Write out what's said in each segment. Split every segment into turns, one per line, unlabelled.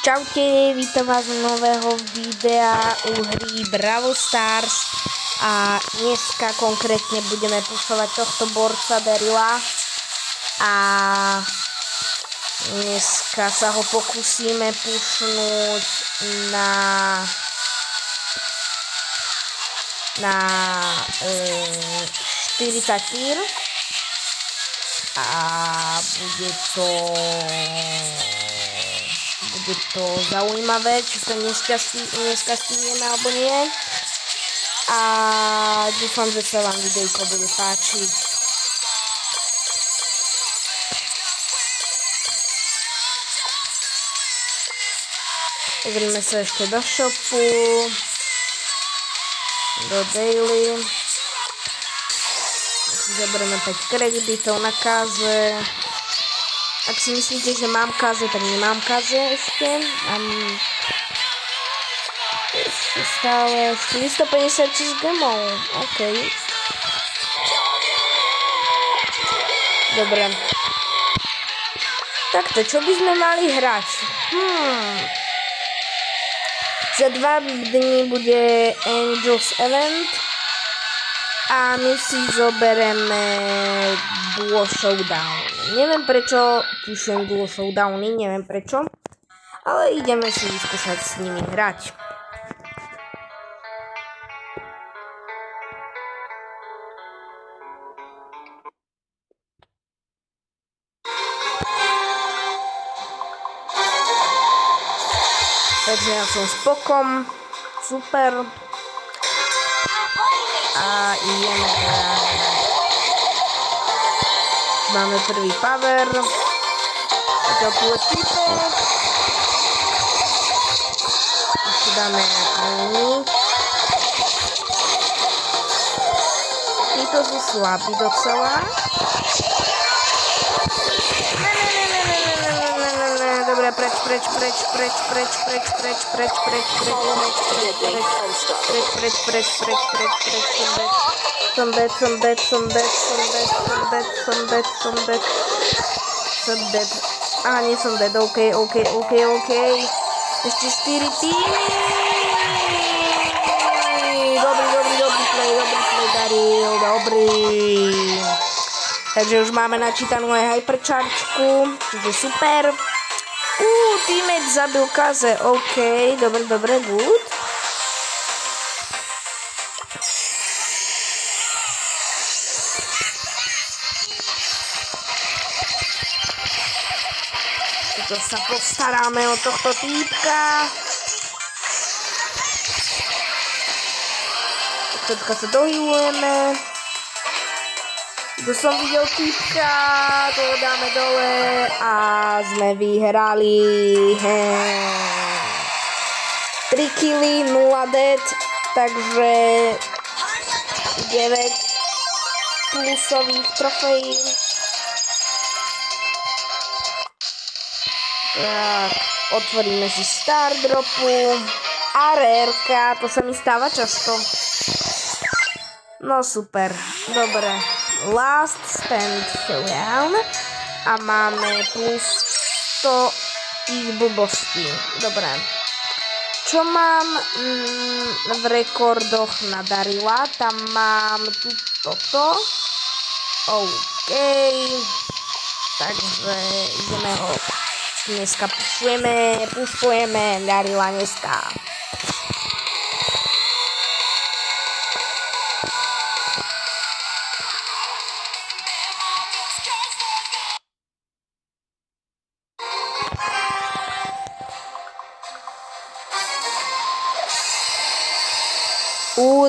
Čaute, vítam vás z nového videa u hry Brawl Stars a dneska konkrétne budeme pušovať tohto borca Daryla a dneska sa ho pokúsime pušnúť na 40 kg a bude to zaujímavé, či sa dneska stihneme alebo nie. A dúfam, že sa vám videjko bude páčiť. Pozrime sa ešte do shopu, do daily. Zoberieme 5 kreditov na káze. Ak si myslíte, že mám káze, tak nemám káze ešte. Ešte stále 456 gemov. OK. Dobre. Takto, čo by sme mali hrať? Za 2 dní bude Angels Event. A my si zobereme Duo Showdown. Neviem prečo píšem Duo Showdowny, neviem prečo. Ale ideme si vyskúšať s nimi hrať. Takže ja som spokom. Super. A ideme hrať. Máme prvý power. To tu je typek. Ešte dáme první. Títo sú slabí docela. Dobre, preč. Som dead. Aha, nie som dead, OK. Ešte 4 týmy. Dobrý play, Daryl, dobrý. Takže už máme načítanú aj hyperchargeku, čiže super. Teammate zabil Kaze, OK, dobre, good. Toto sa postaráme o tohto týpka. Všetko sa dohýlujeme. Tu som videl týpka, to dáme dole a sme vyhrali. 3 killy, 0 dead, takže 9 plusových trofejí. Tak, otvoríme si Star Dropu a rareka, to sa mi stáva často. No super, dobre. Last stand showdown a máme plus 100 ich blbostí. Dobre. Čo mám v rekordoch na Daryla? Tam mám toto. OK. Takže ideme ho. Dneska pušujeme Daryla dneska.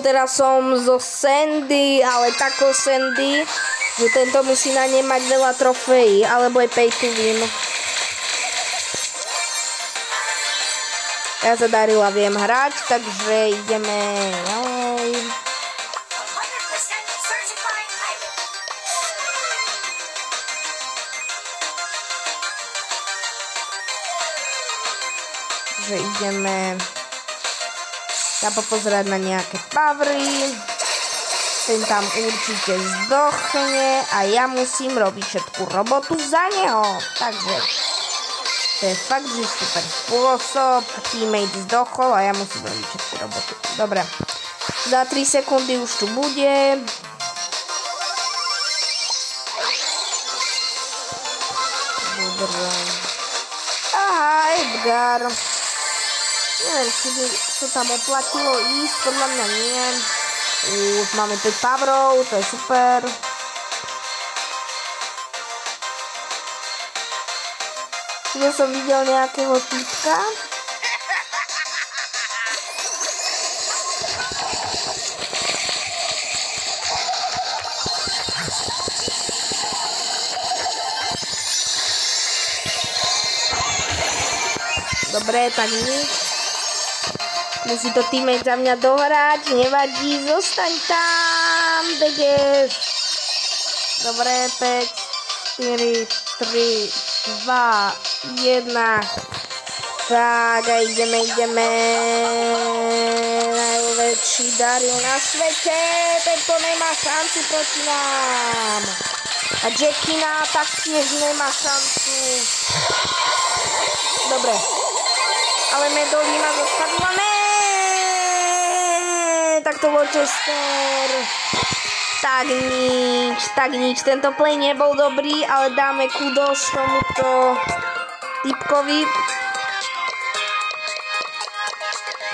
Teraz som zo Sandy, ale tako Sandy, že tento musí na ne mať veľa trofejí, alebo aj pay to win. Ja za Daryla viem hrať, takže ideme ďalej. Takže ideme popozerať na nejaké powery. Ten tam určite zdochne a ja musím robiť všetku robotu za neho. Takže To je fakt, že super spôsob. Teammate zdochol a ja musím robiť všetky roboty. Dobre. Za 3 sekundy už tu bude. Dobre. Aha, Edgar. Neviem, či by to tam oplatilo ísť, podľa mňa nie. Už máme 5 powerov, to je super. Ja som videl nejakého typka. Dobre, tak nič. Musí to teammate za mňa dohrať, nevadí, zostaň tam, Degeš. Dobre, 5, 4, 3, 2, 1. Tak a ideme. Najväčší Dario na svete, tento nemá šancu proti nám. A Jackina taktiež nemá šancu. Dobre. Ale Medoli ma zastavila. Tak to bol Chester. Tak nič. Tento play nebol dobrý, ale dáme kudos tomuto typkovi.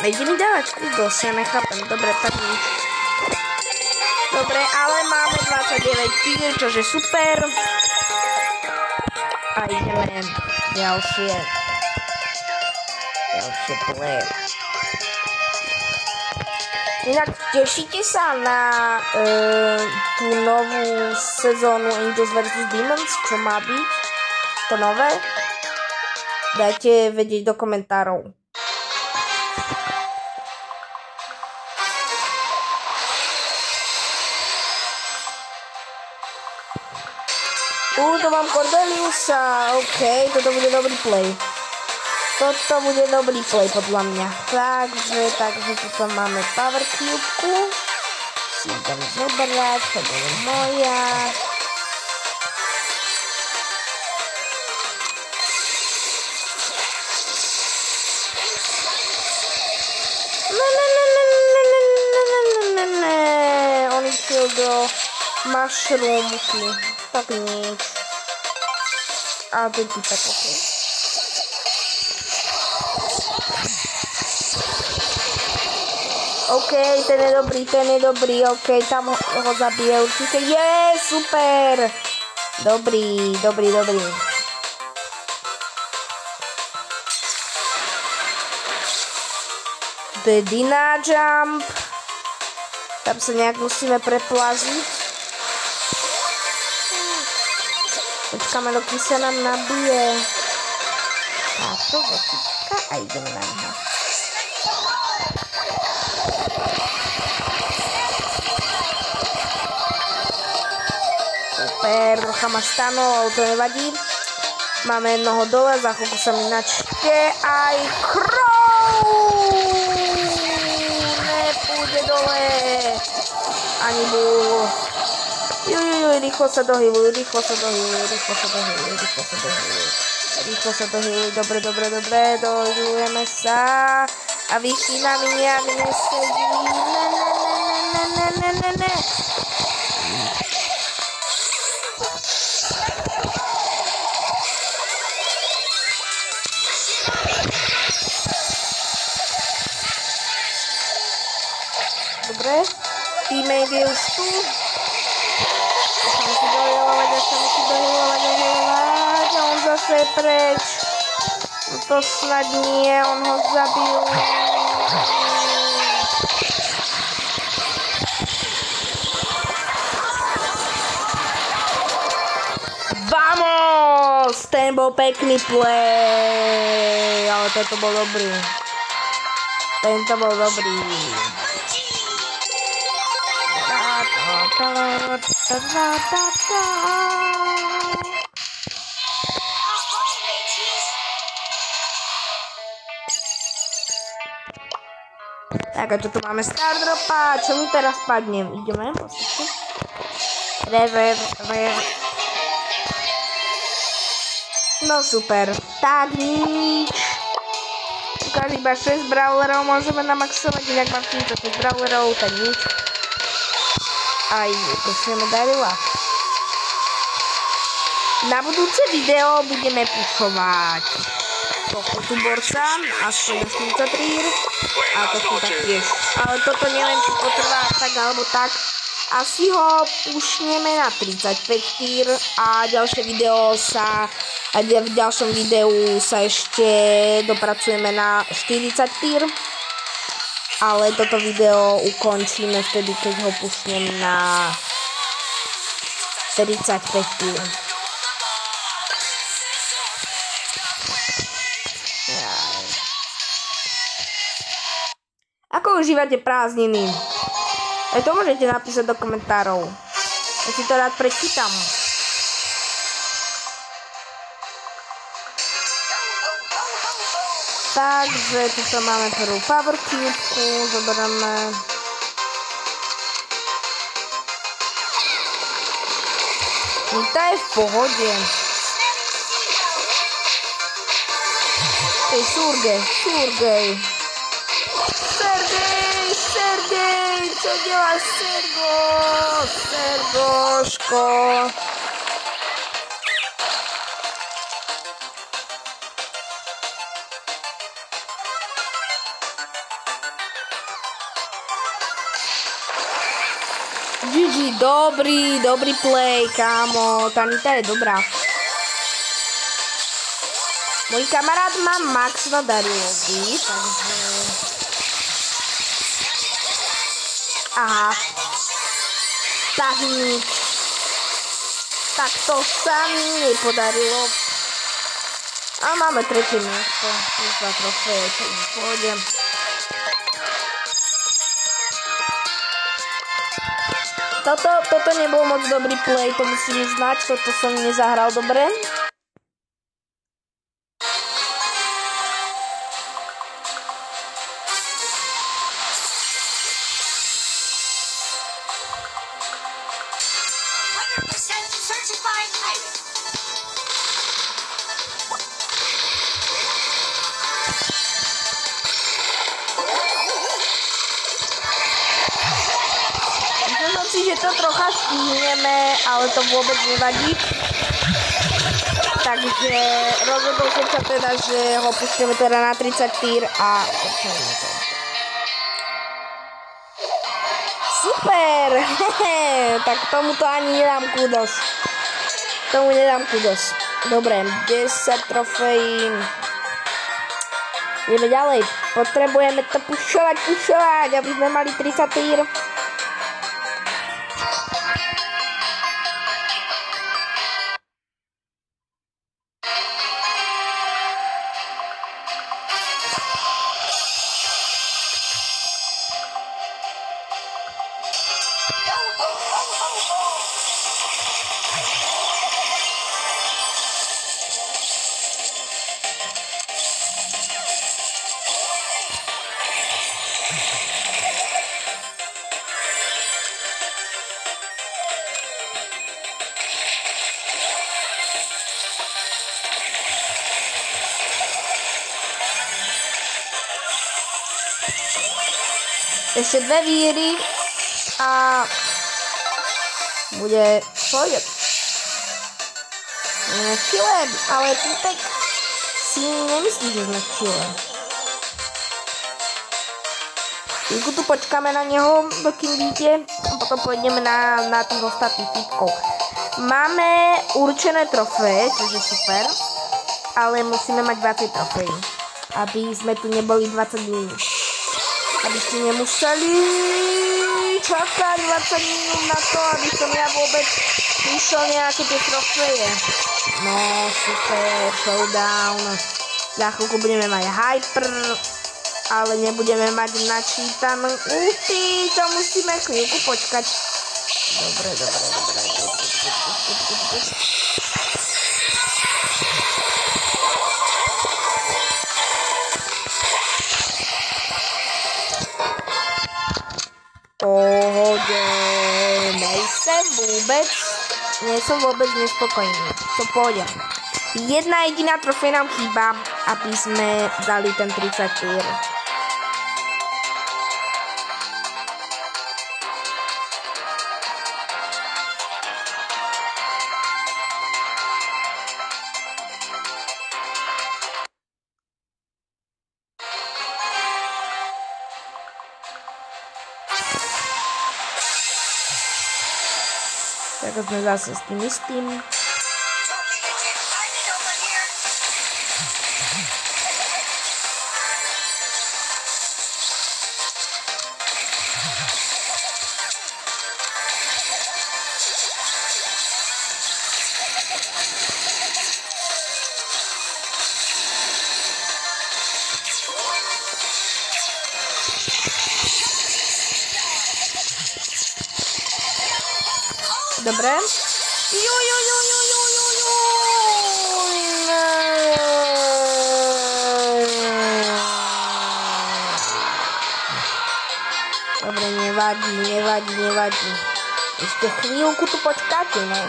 Ide mi dávať kudos, ja nechápem. Dobre, tak nič. Dobre, ale máme 29 kill, čo je super. A ideme ďalšie play. Inak tešíte sa na tú novú sezónu Angels vs Demons, čo má byť? To nové? Dajte vedieť do komentárov. To mám Cordeliusa, OK, toto bude dobrý play. Toto bude dobrý play podľa mňa. Takže toto máme Power Cube-ku. Si idem zobrať, to bude moja. On išiel do mushroomky. Tak nič. A to je typek, OK. OK, ten je dobrý, OK, tam ho zabije určite. Super! Dobrý. To je Dina Jump. Tam sa nejak musíme preplaziť. Počkáme, dokým sa nám nabije táto vecička a ideme na ňa. Super, trocha ma stanul, ale to nevadí. Máme jednoho dole, za chvíľku sa mi načte aj Crow! Nepôjde dole. Ani bol. Rýchlo sa dohyluj. Dobre, dohylujeme sa. A vyšší nám nejak nesedí. Ne. Dobre, teammate je už tu. Ja sa musí dohylovať. A on zase je preč. To snad nie, on ho zabil. Vamos! Ten bol pekný play. Ale tento bol dobrý. Tak a čo tu máme Star Dropa, čo mi teraz padne? Ideme, postačí. Rever. No super. Tak nič. Ukáž iba 6 brawlerov, môžeme namaxovať, inak mám 46 brawlerov, tak nič. Aj pošleme Darila. Na budúce video budeme pušovať tohto borca, aspoň do 43 a toto taktiež. Ale toto neviem, či potrvá tak alebo tak. Asi ho pušneme na 35 týr a v ďalšom videu sa ešte dopracujeme na 40 týr. Ale toto video ukončíme vtedy, keď ho pušnem na 35 týr. Ako užívate prázdniny? Aj to môžete napísať do komentárov. Ja si to rád prečítam. Takže tu máme prvú Power Cube-ku, zoberieme. Tá je v pohode. Ej, Surgej. Sergej, čo děláš, Sergoško? GG, dobrý play, kámo, tá Nita je dobrá. Môj kamarát má max na Darilovi, takže... Aha. Tak nič. Tak to sa mi nepodarilo. A máme tretie miesto. Plus 2 trofeje, takže pôjdem. Toto nebol moc dobrý play, to musím uznať. Toto som nezahral dobre. Že to trocha stihneme, ale to vôbec nevadí. Takže rozhodol som sa teda, že ho pustíme teda na 30 týr a počujeme to. Super! Tak tomuto ani nedám kudos. Dobre, 10 trofejí. Ideme ďalej. Potrebujeme to pušovať, aby sme mali 30 týr. Ešte 2 víry a bude pôjde. Sme v čile, ale týpek si nemyslí, že sme v čile. Chvíľku tu počkáme na neho, dokým vyjde, a potom pôjdeme na tých ostatných týpkov. Máme určené trofeje, čo je super, ale musíme mať 20 trofejí, aby sme tu neboli 20 dní. Aby ste nemuseli čakať 20 minút na to, aby som ja vôbec vyšiel nejaké tie trofeje. No, super, showdown. Za chvíľku budeme mať hyper, ale nebudeme mať načítanú ulti, to musíme chvíľku počkať. Dobre. Pohode, nie som vôbec nespokojný. To pôjde. Jedna jediná trofej nám chýba, aby sme dali ten 30 tier. Tak sme zase s tým istým. Dobre. Dobre, nevadí. Ešte chvíľku tu počkáte, ne?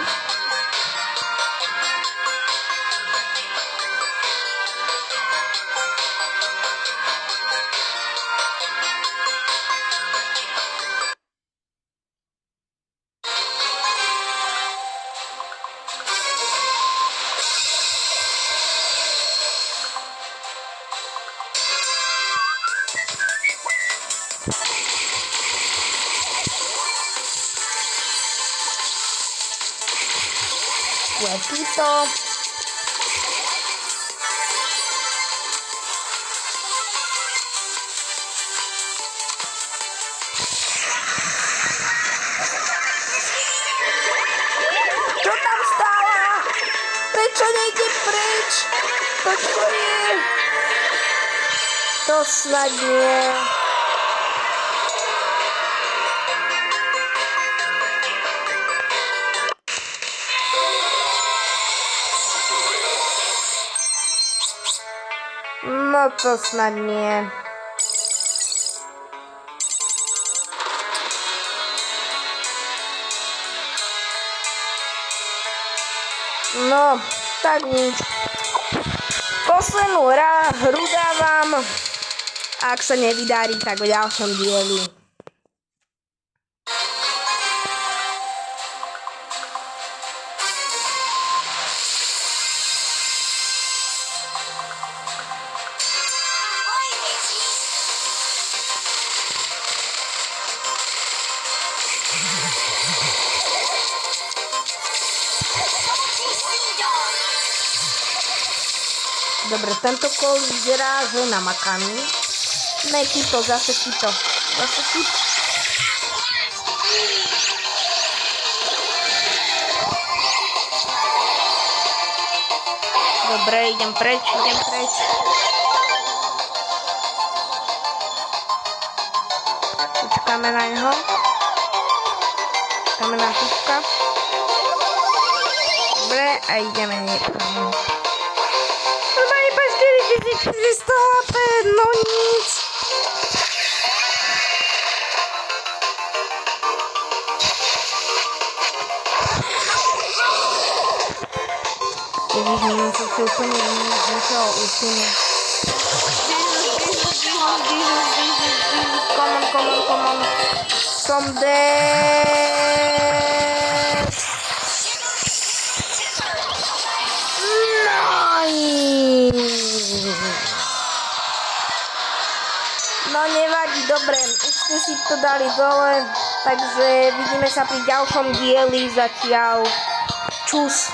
Huesito. Čo tam stála? Prečo nejde preč? To čo je? To snad nie. No to snad nie. No, tak nič. Poslednú hru dávam. Ak sa nevydarí, tak v ďalšom dieli. Dobre, tento kol vyzerá, že namakaný. Ne, Kito, zase Kito. Dobre, idem preč. Počkáme na neho. Počkáme na Kipka. Dobre, a ideme niekam. 4300 HP, no nic. Vidím, co si úplně musel usunúť. Come on. Som dead. No nevadí, dobre, už ste si to dali dole, takže vidíme sa pri ďalšom dieli, zatiaľ čus.